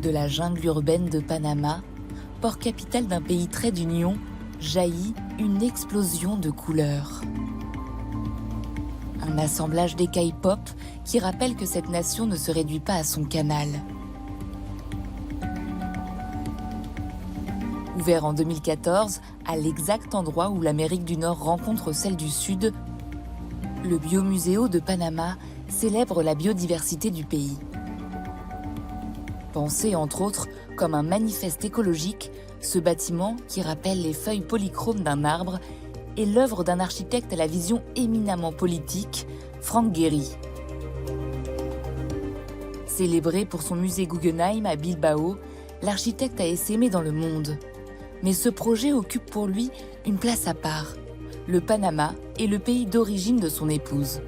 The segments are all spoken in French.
de la jungle urbaine de Panama, port capital d'un pays trait d'union, jaillit une explosion de couleurs. Un assemblage d'écailles pop qui rappelle que cette nation ne se réduit pas à son canal. Ouvert en 2014, à l'exact endroit où l'Amérique du Nord rencontre celle du Sud, le Biomuséo de Panama célèbre la biodiversité du pays. Pensé entre autres comme un manifeste écologique, ce bâtiment, qui rappelle les feuilles polychromes d'un arbre, est l'œuvre d'un architecte à la vision éminemment politique, Frank Gehry. Célébré pour son musée Guggenheim à Bilbao, l'architecte a essaimé dans le monde. Mais ce projet occupe pour lui une place à part. Le Panama est le pays d'origine de son épouse.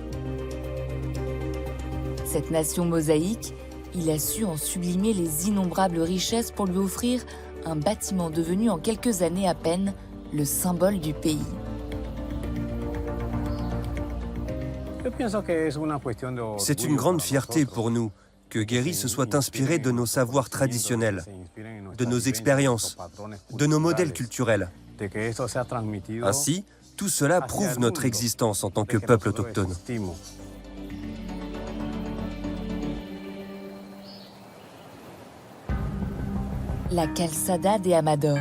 Cette nation mosaïque, il a su en sublimer les innombrables richesses pour lui offrir un bâtiment devenu en quelques années à peine le symbole du pays. C'est une grande fierté pour nous que Gehry se soit inspiré de nos savoirs traditionnels, de nos expériences, de nos modèles culturels. Ainsi, tout cela prouve notre existence en tant que peuple autochtone. La Calçada de Amador,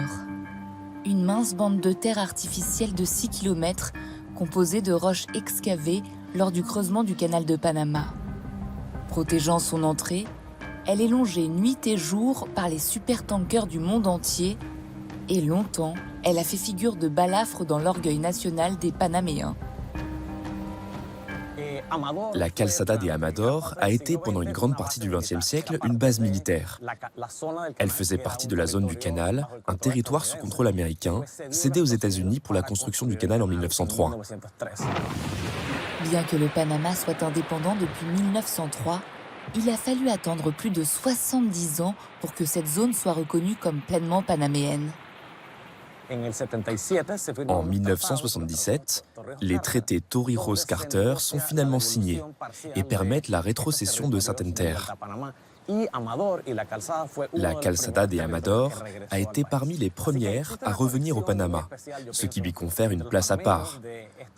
une mince bande de terre artificielle de 6 km composée de roches excavées lors du creusement du canal de Panama. Protégeant son entrée, elle est longée nuit et jour par les supertankers du monde entier et longtemps, elle a fait figure de balafre dans l'orgueil national des Panaméens. La Calçada de Amador a été pendant une grande partie du XXe siècle une base militaire. Elle faisait partie de la zone du canal, un territoire sous contrôle américain, cédé aux États-Unis pour la construction du canal en 1903. Bien que le Panama soit indépendant depuis 1903, il a fallu attendre plus de 70 ans pour que cette zone soit reconnue comme pleinement panaméenne. En 1977, les traités Torrijos-Carter sont finalement signés et permettent la rétrocession de certaines terres. La Calçada de Amador a été parmi les premières à revenir au Panama, ce qui lui confère une place à part.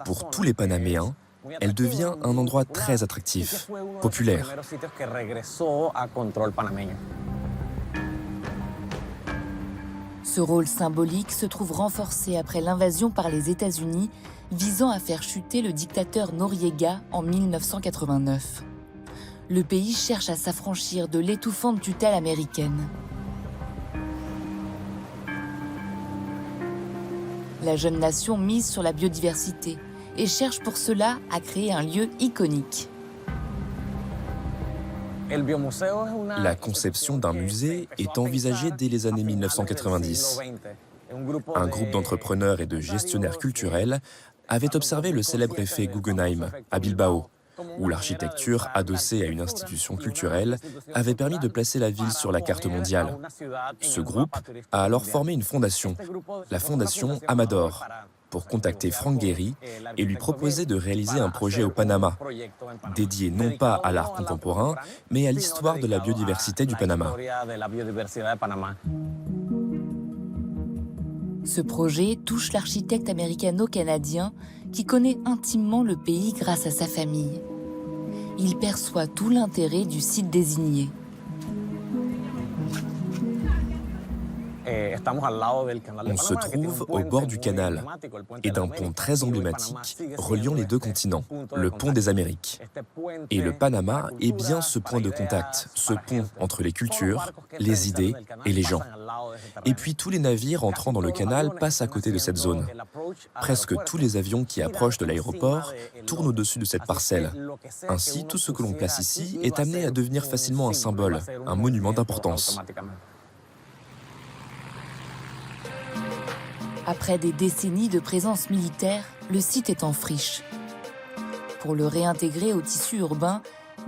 Pour tous les Panaméens, elle devient un endroit très attractif, populaire. Ce rôle symbolique se trouve renforcé après l'invasion par les États-Unis visant à faire chuter le dictateur Noriega en 1989. Le pays cherche à s'affranchir de l'étouffante tutelle américaine. La jeune nation mise sur la biodiversité et cherche pour cela à créer un lieu iconique. La conception d'un musée est envisagée dès les années 1990. Un groupe d'entrepreneurs et de gestionnaires culturels avait observé le célèbre effet Guggenheim à Bilbao, où l'architecture adossée à une institution culturelle avait permis de placer la ville sur la carte mondiale. Ce groupe a alors formé une fondation, la Fondation Amador, pour contacter Frank Gehry et lui proposer de réaliser un projet au Panama, dédié non pas à l'art contemporain, mais à l'histoire de la biodiversité du Panama. Ce projet touche l'architecte américano-canadien qui connaît intimement le pays grâce à sa famille. Il perçoit tout l'intérêt du site désigné. On se trouve au bord du canal et d'un pont très emblématique reliant les deux continents, le pont des Amériques. Et le Panama est bien ce point de contact, ce pont entre les cultures, les idées et les gens. Et puis tous les navires entrant dans le canal passent à côté de cette zone. Presque tous les avions qui approchent de l'aéroport tournent au-dessus de cette parcelle. Ainsi, tout ce que l'on place ici est amené à devenir facilement un symbole, un monument d'importance. Après des décennies de présence militaire, le site est en friche. Pour le réintégrer au tissu urbain,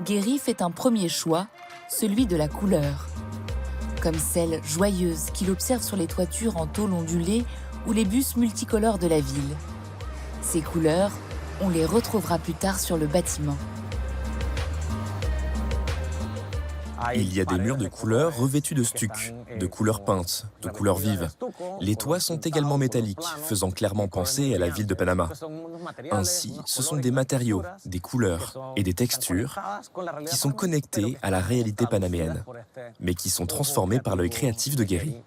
Gehry fait un premier choix, celui de la couleur. Comme celle joyeuse qu'il observe sur les toitures en tôle ondulée ou les bus multicolores de la ville. Ces couleurs, on les retrouvera plus tard sur le bâtiment. Il y a des murs de couleurs revêtus de stuc, de couleurs peintes, de couleurs vives. Les toits sont également métalliques, faisant clairement penser à la ville de Panama. Ainsi, ce sont des matériaux, des couleurs et des textures qui sont connectés à la réalité panaméenne, mais qui sont transformés par l'œil créatif de Guéry.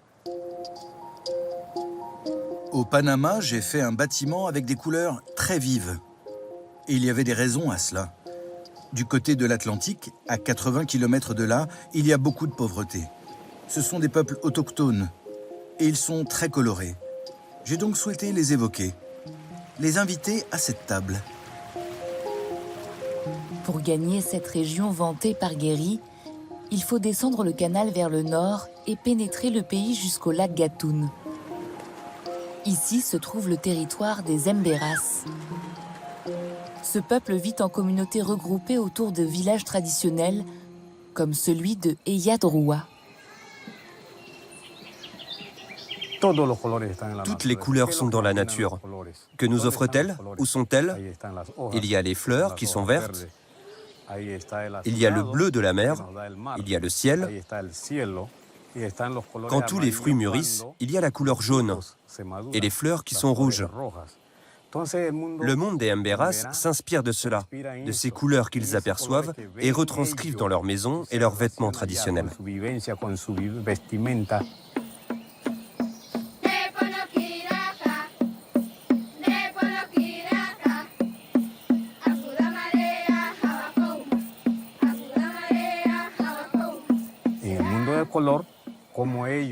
Au Panama, j'ai fait un bâtiment avec des couleurs très vives. Et il y avait des raisons à cela. Du côté de l'Atlantique, à 80 km de là, il y a beaucoup de pauvreté. Ce sont des peuples autochtones et ils sont très colorés. J'ai donc souhaité les évoquer, les inviter à cette table. Pour gagner cette région vantée par Guéry, il faut descendre le canal vers le nord et pénétrer le pays jusqu'au lac Gatún. Ici se trouve le territoire des Emberas. Ce peuple vit en communautés regroupées autour de villages traditionnels, comme celui de Eyadrúa. Toutes les couleurs sont dans la nature. Que nous offre-t-elle? Où sont-elles? Il y a les fleurs qui sont vertes. Il y a le bleu de la mer. Il y a le ciel. Quand tous les fruits mûrissent, il y a la couleur jaune et les fleurs qui sont rouges. Le monde des Emberas s'inspire de cela, de ces couleurs qu'ils aperçoivent et retranscrivent dans leurs maisons et leurs vêtements traditionnels.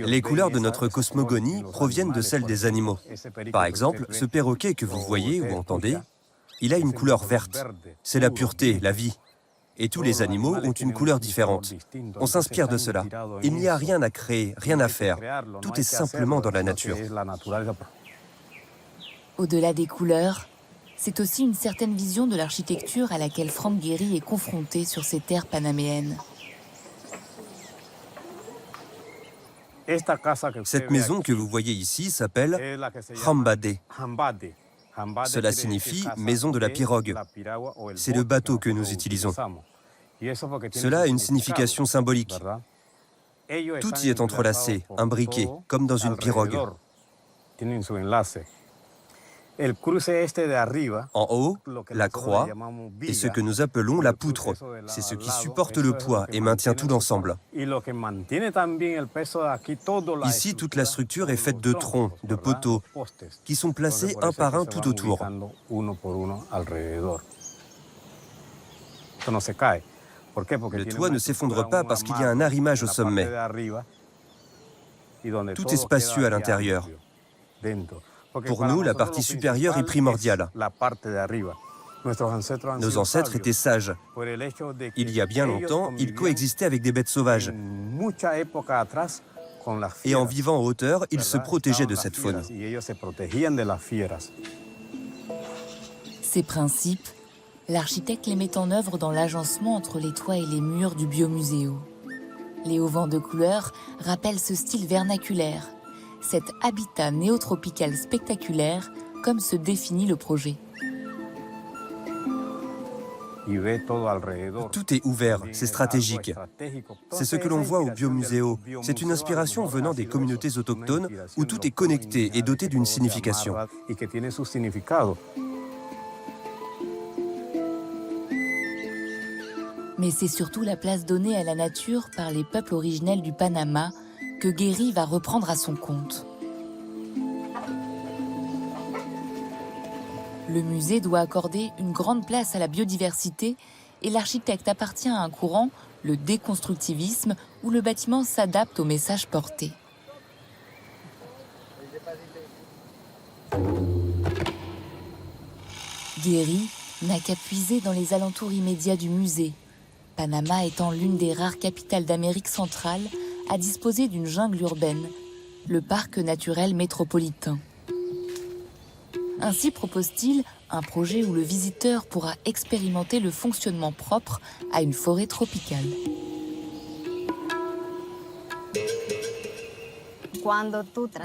Les couleurs de notre cosmogonie proviennent de celles des animaux. Par exemple, ce perroquet que vous voyez ou entendez, il a une couleur verte. C'est la pureté, la vie. Et tous les animaux ont une couleur différente. On s'inspire de cela. Il n'y a rien à créer, rien à faire. Tout est simplement dans la nature. Au-delà des couleurs, c'est aussi une certaine vision de l'architecture à laquelle Franck Guéry est confronté sur ces terres panaméennes. Cette maison que vous voyez ici s'appelle Hambadé. Cela signifie maison de la pirogue. C'est le bateau que nous utilisons. Cela a une signification symbolique. Tout y est entrelacé, imbriqué, comme dans une pirogue. En haut, la croix est ce que nous appelons la poutre. C'est ce qui supporte le poids et maintient tout l'ensemble. Ici, toute la structure est faite de troncs, de poteaux, qui sont placés un par un tout autour. Le toit ne s'effondre pas parce qu'il y a un arrimage au sommet. Tout est spacieux à l'intérieur. Pour nous, la partie supérieure est primordiale. Nos ancêtres étaient sages. Il y a bien longtemps, ils coexistaient avec des bêtes sauvages. Et en vivant en hauteur, ils se protégeaient de cette faune. Ces principes, l'architecte les met en œuvre dans l'agencement entre les toits et les murs du biomuséo. Les auvents de couleurs rappellent ce style vernaculaire, cet habitat néotropical spectaculaire, comme se définit le projet. Tout est ouvert, c'est stratégique. C'est ce que l'on voit au biomuséo. C'est une inspiration venant des communautés autochtones où tout est connecté et doté d'une signification. Mais c'est surtout la place donnée à la nature par les peuples originels du Panama que Guéry va reprendre à son compte. Le musée doit accorder une grande place à la biodiversité et l'architecte appartient à un courant, le déconstructivisme, où le bâtiment s'adapte au message porté. Guéry n'a qu'à puiser dans les alentours immédiats du musée, Panama étant l'une des rares capitales d'Amérique centrale à disposer d'une jungle urbaine, le parc naturel métropolitain. Ainsi propose-t-il un projet où le visiteur pourra expérimenter le fonctionnement propre à une forêt tropicale.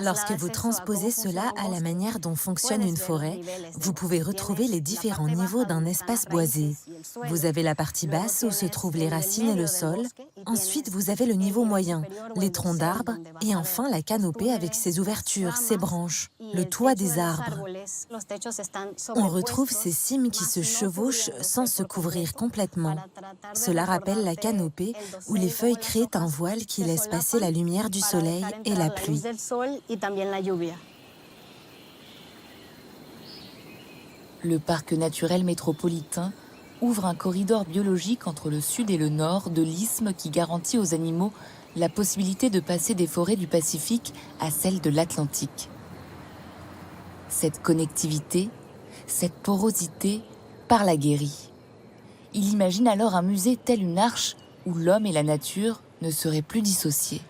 Lorsque vous transposez cela à la manière dont fonctionne une forêt, vous pouvez retrouver les différents niveaux d'un espace boisé. Vous avez la partie basse où se trouvent les racines et le sol. Ensuite, vous avez le niveau moyen, les troncs d'arbres et enfin la canopée avec ses ouvertures, ses branches, le toit des arbres. On retrouve ces cimes qui se chevauchent sans se couvrir complètement. Cela rappelle la canopée où les feuilles créent un voile qui laisse passer la lumière du soleil et la pluie. Le parc naturel métropolitain ouvre un corridor biologique entre le sud et le nord de l'isthme qui garantit aux animaux la possibilité de passer des forêts du Pacifique à celles de l'Atlantique. Cette connectivité, cette porosité, parle à Guéry. Il imagine alors un musée tel une arche où l'homme et la nature ne seraient plus dissociés.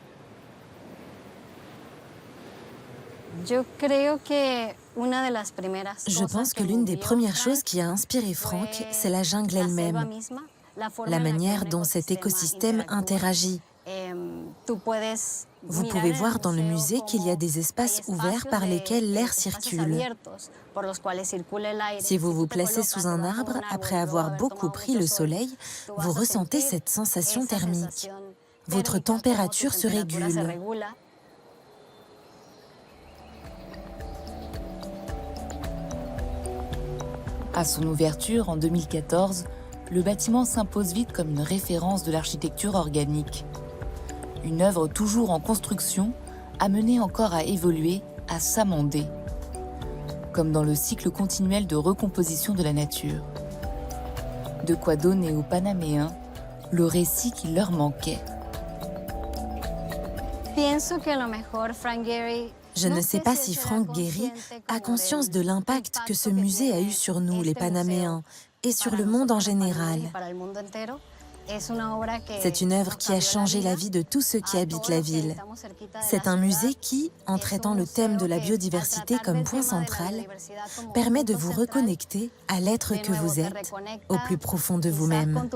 Je pense que l'une des premières choses qui a inspiré Franck, c'est la jungle elle-même, la manière dont cet écosystème interagit. Vous pouvez voir dans le musée qu'il y a des espaces ouverts par lesquels l'air circule. Si vous vous placez sous un arbre, après avoir beaucoup pris le soleil, vous ressentez cette sensation thermique. Votre température se régule. À son ouverture en 2014, le bâtiment s'impose vite comme une référence de l'architecture organique. Une œuvre toujours en construction, amenée encore à évoluer, à s'amender. Comme dans le cycle continuel de recomposition de la nature. De quoi donner aux Panaméens le récit qui leur manquait. Je ne sais pas si Franck Guéry a conscience de l'impact que ce musée a eu sur nous, les Panaméens, et sur le monde en général. C'est une œuvre qui a changé la vie de tous ceux qui habitent la ville. C'est un musée qui, en traitant le thème de la biodiversité comme point central, permet de vous reconnecter à l'être que vous êtes, au plus profond de vous-même.